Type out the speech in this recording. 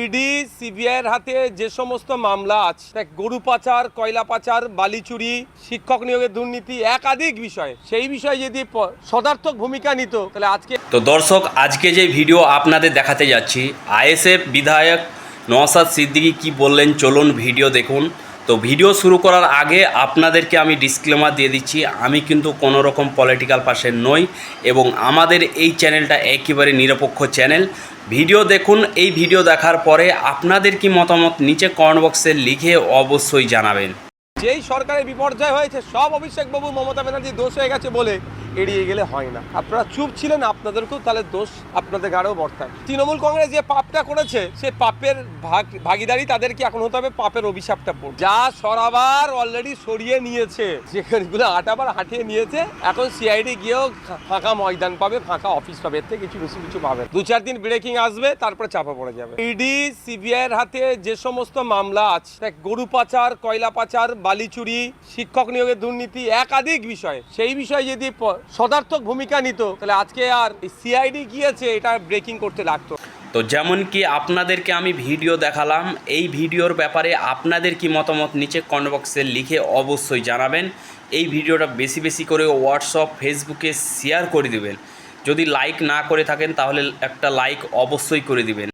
ED সিবিআইয়ের হাতে যে সমস্ত মামলা আছে, গরু পাচার, কয়লা পাচার, বালি চুরি, শিক্ষক নিয়োগের দুর্নীতি, একাধিক বিষয়, সেই বিষয়ে যদি সদার্থক ভূমিকা নিত তাহলে আজকে। তো দর্শক, আজকে যে ভিডিও আপনাদের দেখাতে যাচ্ছি, আইএসএফ বিধায়ক নওশাদ সিদ্দিকী কি বললেন, চলুন ভিডিও দেখুন। তো ভিডিও শুরু করার আগে আপনাদেরকে আমি ডিসক্লেমার দিয়ে দিচ্ছি, আমি কিন্তু কোনো রকম পলিটিক্যাল পার্সন নই এবং আমাদের এই চ্যানেলটা একেবারে নিরপেক্ষ চ্যানেল। ভিডিও দেখুন, এই ভিডিও দেখার পরে আপনাদের কি মতামত নিচে কমেন্ট বক্সে লিখে অবশ্যই জানাবেন। যেই সরকারের বিপর্যয় হয়েছে সব অভিষেকবাবু মমতা ব্যানার্জির দোষ হয়ে গেছে বলে এড়িয়ে গেলে হয় না। আপনারা চুপ ছিলেন, আপনাদেরকেও তাহলে দোষ আপনাদের গাড়েও বর্তায়। তৃণমূল কংগ্রেস যে পাপটা করেছে সে পাপের ভাগিদারি তাদেরকে এখন হতে হবে, পাপের অভিশাপটা পড়ে। যা সরাবার অলরেডি সরিয়ে নিয়েছে, যেগুলো আটাবার হাঁটিয়ে নিয়েছে, এখন সিআইডি গিয়েও ফাঁকা ময়দান পাবে, ফাঁকা অফিস পাবে, এর থেকে কিছু পাবে। 2-4 দিন ব্রেকিং আসবে, তারপরে চাপা পড়ে যাবে। ইডি সিবিআইয়ের হাতে যে সমস্ত মামলা আছে, গরু পাচার, কয়লা পাচার, বালি চুরি, শিক্ষক নিয়োগের দুর্নীতি, একাধিক বিষয়, সেই বিষয়ে যদি সদার্থক ভূমিকা নিত তাহলে আজকে আর সিআইডি গিয়েছে এটা ব্রেকিং করতে লাগতো। তো যেমন কি আপনাদেরকে আমি ভিডিও দেখালাম, এই ভিডিওর ব্যাপারে আপনাদের কি মতামত নিচে কমেন্ট বক্সে লিখে অবশ্যই জানাবেন। এই ভিডিওটা বেশি বেশি করে হোয়াটসঅ্যাপ, ফেসবুকে শেয়ার করে দিবেন। যদি লাইক না করে থাকেন তাহলে একটা লাইক অবশ্যই করে দিবেন।